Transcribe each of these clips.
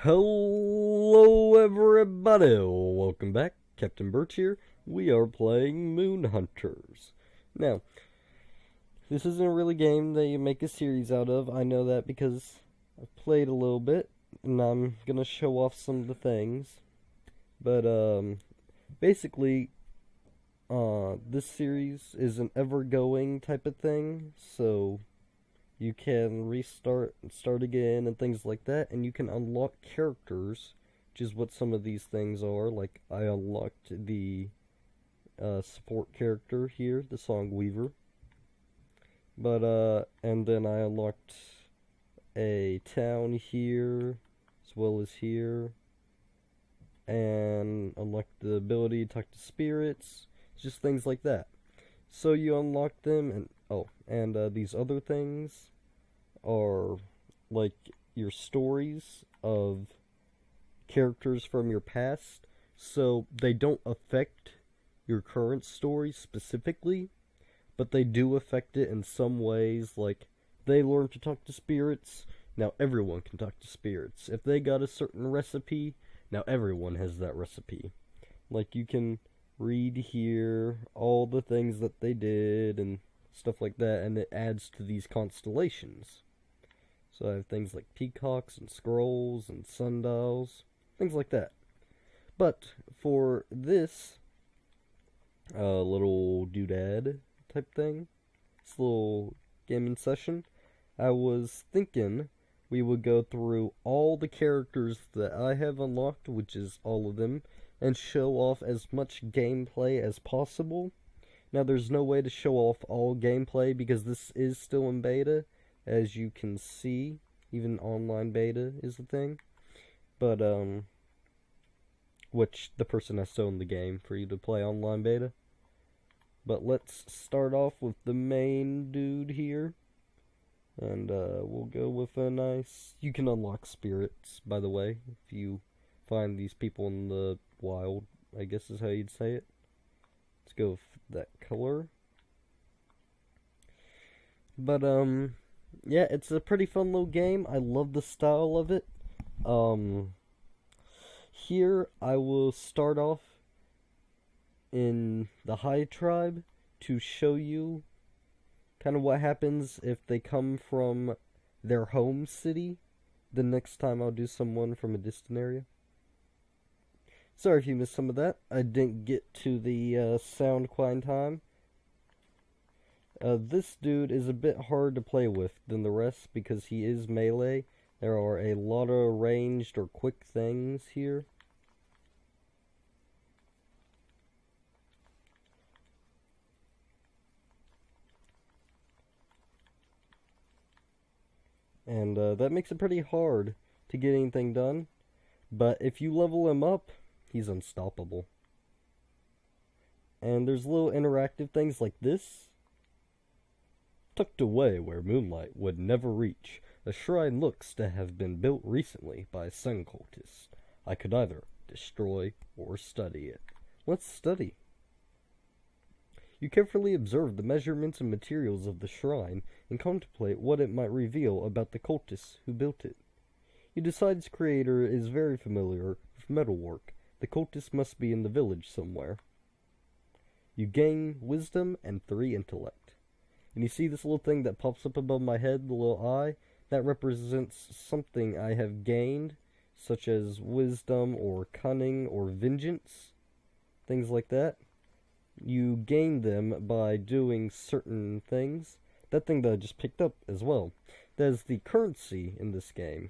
Hello everybody, welcome back, Captain Birch here. We are playing Moon Hunters. Now, this isn't a really game that you make a series out of. I know that because I've played a little bit, and I'm gonna show off some of the things. But, basically, this series is an ever-going type of thing, so you can restart and start again and things like that, and you can unlock characters, which is what some of these things are. Like, I unlocked the support character here, the Song Weaver. But, and then I unlocked a town here, as well as here, and unlocked the ability to talk to spirits, just things like that. So you unlock them, and these other things are like your stories of characters from your past, so they don't affect your current story specifically, but they do affect it in some ways. Like, they learn to talk to spirits, now everyone can talk to spirits. If they got a certain recipe, now everyone has that recipe. Like, you can read here all the things that they did and stuff like that, and it adds to these constellations. So I have things like peacocks and scrolls and sundials, things like that. But for this little doodad type thing, this little gaming session, I was thinking we would go through all the characters that I have unlocked, which is all of them, and show off as much gameplay as possible. Now, there's no way to show off all gameplay because this is still in beta, as you can see. Even online beta is the thing. But, which the person has to own the game for you to play online beta. But let's start off with the main dude here. And, we'll go with a nice... You can unlock spirits, by the way, if you find these people in the wild, I guess is how you'd say it. Let's go with that color. But, yeah, it's a pretty fun little game. I love the style of it. Here I will start off in the High Tribe to show you kind of what happens if they come from their home city. The next time I'll do someone from a distant area. Sorry if you missed some of that. I didn't get to the sound quite in time. This dude is a bit hard to play with than the rest because he is melee. There are a lot of ranged or quick things here. And that makes it pretty hard to get anything done. But if you level him up, he's unstoppable. And there's little interactive things like this. Tucked away where moonlight would never reach, a shrine looks to have been built recently by a sun cultist. I could either destroy or study it. Let's study. You carefully observe the measurements and materials of the shrine and contemplate what it might reveal about the cultists who built it. You decide its creator is very familiar with metalwork. The cultist must be in the village somewhere. You gain wisdom and 3 intellect. And you see this little thing that pops up above my head, the little eye? That represents something I have gained, such as wisdom or cunning or vengeance. Things like that. You gain them by doing certain things. That thing that I just picked up as well. That is the currency in this game.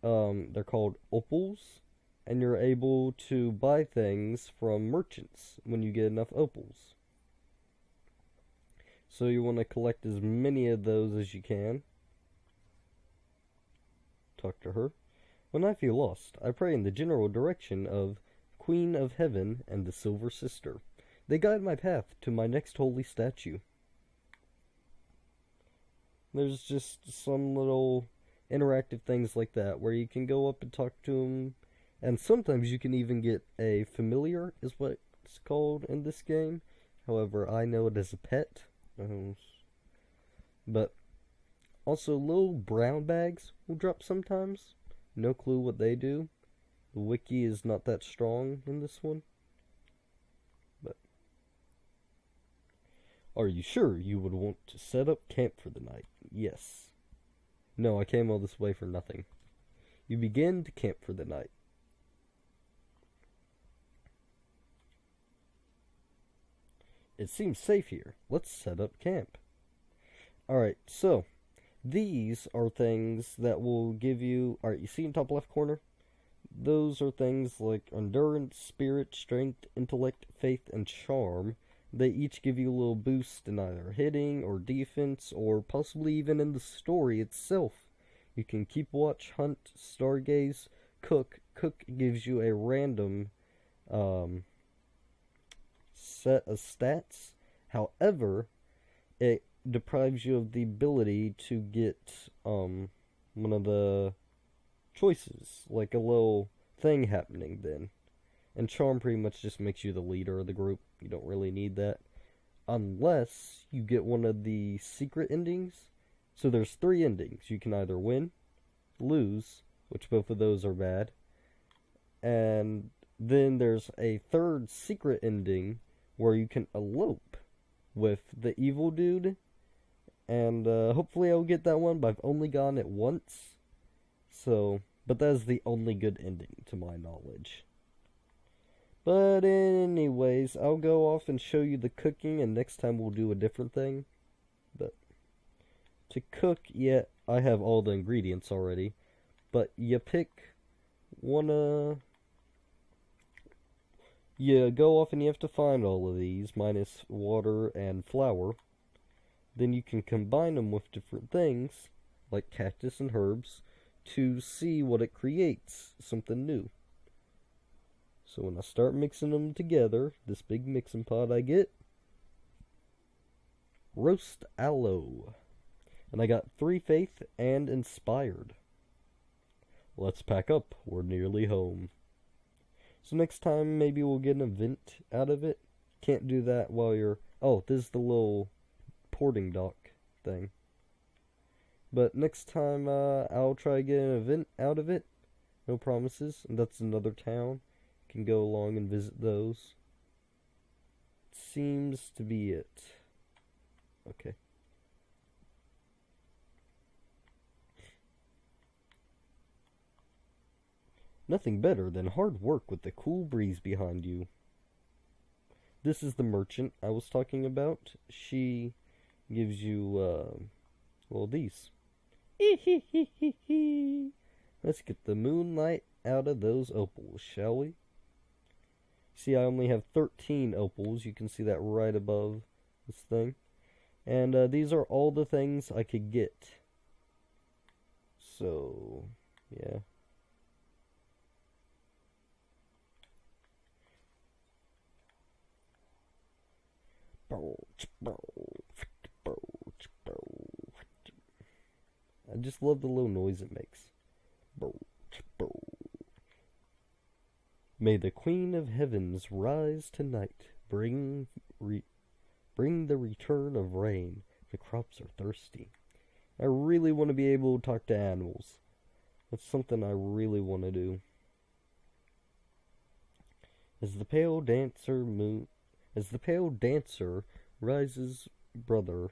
They're called opals, and you're able to buy things from merchants when you get enough opals. So you want to collect as many of those as you can. Talk to her. When I feel lost, I pray in the general direction of Queen of Heaven and the Silver Sister. They guide my path to my next holy statue. There's just some little interactive things like that where you can go up and talk to them. And sometimes you can even get a familiar, is what it's called in this game. However, I know it as a pet. But also little brown bags will drop sometimes. No clue what they do. The wiki is not that strong in this one. But are you sure you would want to set up camp for the night? Yes. No, I came all this way for nothing. You begin to camp for the night. It seems safe here. Let's set up camp. Alright, so these are things that will give you... Alright, you see in top left corner? Those are things like endurance, spirit, strength, intellect, faith, and charm. They each give you a little boost in either hitting or defense, or possibly even in the story itself. You can keep watch, hunt, stargaze, cook. Cook gives you a random set of stats. However, it deprives you of the ability to get one of the choices, like a little thing happening then. And charm pretty much just makes you the leader of the group. You don't really need that unless you get one of the secret endings. So there's 3 endings. You can either win, lose, which both of those are bad, and then there's a 3rd secret ending where you can elope with the evil dude, and hopefully I'll get that one, but I've only gotten it once. So, but that is the only good ending to my knowledge. But anyways, I'll go off and show you the cooking, and next time we'll do a different thing. But to cook, yeah, I have all the ingredients already. But you pick one, you go off and you have to find all of these, minus water and flour. Then you can combine them with different things, like cactus and herbs, to see what it creates, something new. So when I start mixing them together, this big mixing pot I get, roast aloe. And I got 3 faith and inspired. Let's pack up, we're nearly home. So next time maybe we'll get an event out of it. Can't do that while you're... Oh, this is the little porting dock thing. But next time I'll try to get an event out of it. No promises. And that's another town. Can go along and visit those. Seems to be it. Okay. Nothing better than hard work with the cool breeze behind you. This is the merchant I was talking about. She gives you, well, these. Let's get the moonlight out of those opals, shall we? See, I only have 13 opals. You can see that right above this thing. And these are all the things I could get. So, yeah. I just love the little noise it makes. May the Queen of Heavens rise tonight. Bring the return of rain. The crops are thirsty. I really want to be able to talk to animals. That's something I really want to do. As the pale dancer rises, brother,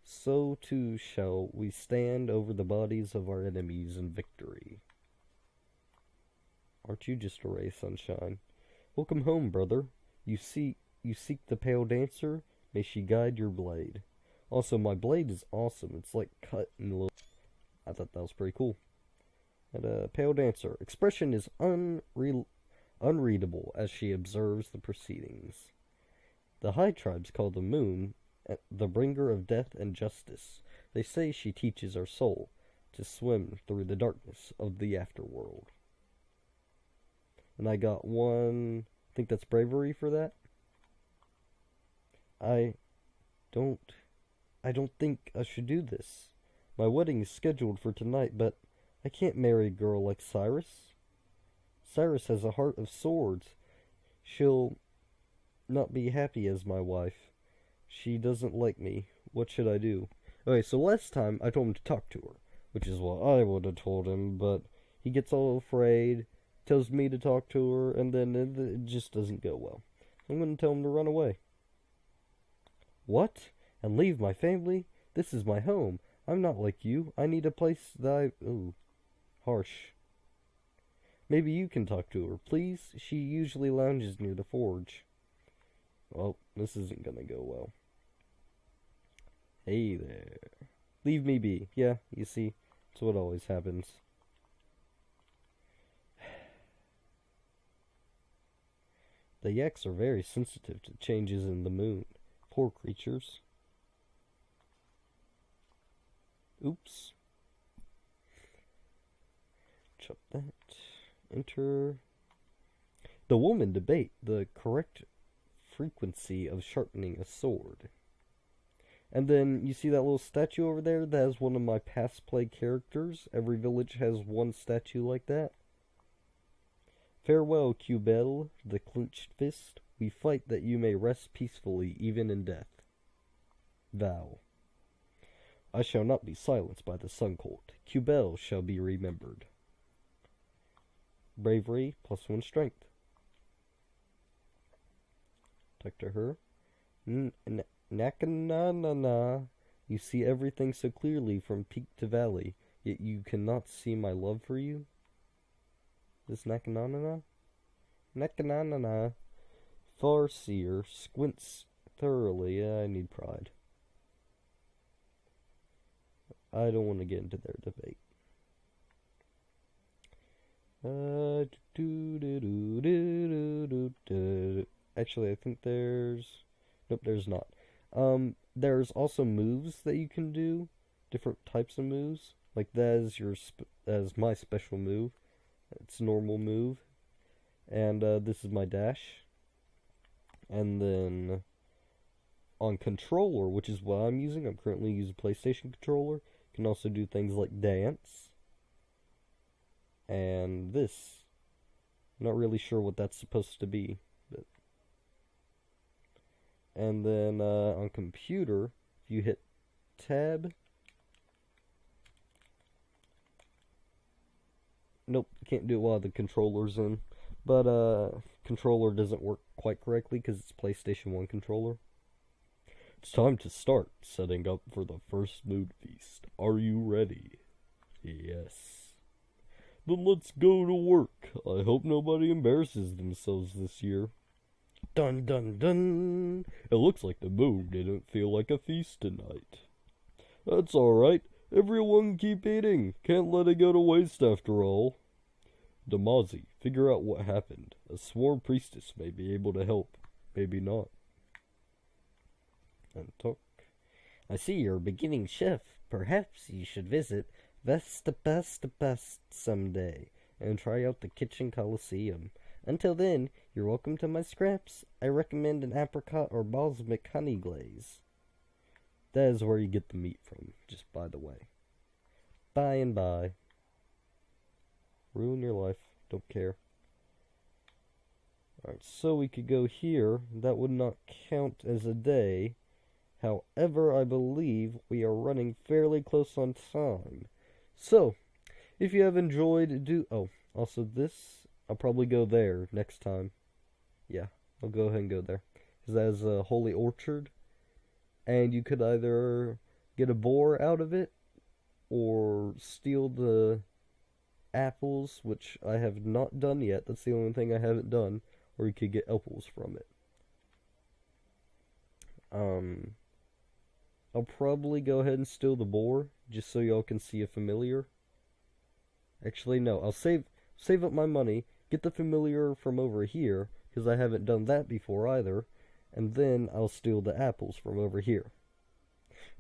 so too shall we stand over the bodies of our enemies in victory. Aren't you just a ray of sunshine? Welcome home, brother. You seek the pale dancer. May she guide your blade. Also, my blade is awesome. It's like cut in a little... I thought that was pretty cool. And pale dancer. Expression is unreadable as she observes the proceedings. The high tribes call the moon the bringer of death and justice. They say she teaches our soul to swim through the darkness of the afterworld. And I got one... I think that's bravery for that. I don't think I should do this. My wedding is scheduled for tonight, but I can't marry a girl like Cyrus. Cyrus has a heart of swords. She'll not be happy as my wife. She doesn't like me. What should I do? Okay, so last time I told him to talk to her, which is what I would have told him, but He gets all afraid, tells me to talk to her, and then it just doesn't go well. I'm going to tell him to run away. What? And leave my family? This is my home. I'm not like you. I need a place that I... Ooh. Harsh. Maybe you can talk to her, please? She usually lounges near the forge. Well, this isn't gonna go well. Hey there. Leave me be. Yeah, you see, that's what always happens. The yaks are very sensitive to changes in the moon. Poor creatures. Oops. Chop that. Enter. The women debate the correct frequency of sharpening a sword. And then you see that little statue over there? That is one of my past play characters. Every village has one statue like that. Farewell, Cubel, the clenched fist. We fight that you may rest peacefully even in death. Vow. I shall not be silenced by the Sun Court. Cubel shall be remembered. Bravery, +1 strength. Talk to her. Nakanana. You see everything so clearly from peak to valley, yet you cannot see my love for you? This Nakanana? Nakanana. Farseer squints thoroughly. I need pride. I don't want to get into their debate. Actually, I think there's... Nope, there's not. There's also moves that you can do. Different types of moves. Like that is as my special move. It's normal move. And this is my dash. And then on controller, which is what I'm using, I'm currently using a PlayStation controller. You can also do things like dance. And this. I'm not really sure what that's supposed to be. But. And then on computer, if you hit tab. Nope, can't do it while the controller's in. But controller doesn't work quite correctly because it's PlayStation 1 controller. It's time to start setting up for the first mood feast. Are you ready? Yes. Then let's go to work. I hope nobody embarrasses themselves this year. Dun dun dun. It looks like the moon didn't feel like a feast tonight. That's alright. Everyone keep eating. Can't let it go to waste after all. Damazi, figure out what happened. A sworn priestess may be able to help. Maybe not. And talk. I see you're a beginning chef. Perhaps you should visit Vestapestapest someday and try out the kitchen coliseum. Until then, you're welcome to my scraps. I recommend an apricot or balsamic honey glaze. That is where you get the meat from, just by the way. By and by. Ruin your life. Don't care. Alright, so we could go here. That would not count as a day. However, I believe we are running fairly close on time. So, if you have enjoyed, oh, also this, I'll probably go there next time. Yeah, I'll go ahead and go there. Because that is a holy orchard. And you could either get a boar out of it, or steal the apples, which I have not done yet. That's the only thing I haven't done. Or you could get apples from it. I'll probably go ahead and steal the boar, just so y'all can see a familiar. Actually, no, I'll save up my money, get the familiar from over here, because I haven't done that before either, and then I'll steal the apples from over here.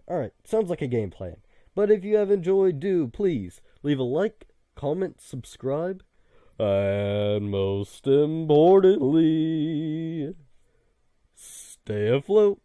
Alright, sounds like a game plan. But if you have enjoyed, do please leave a like, comment, subscribe, and most importantly, stay afloat.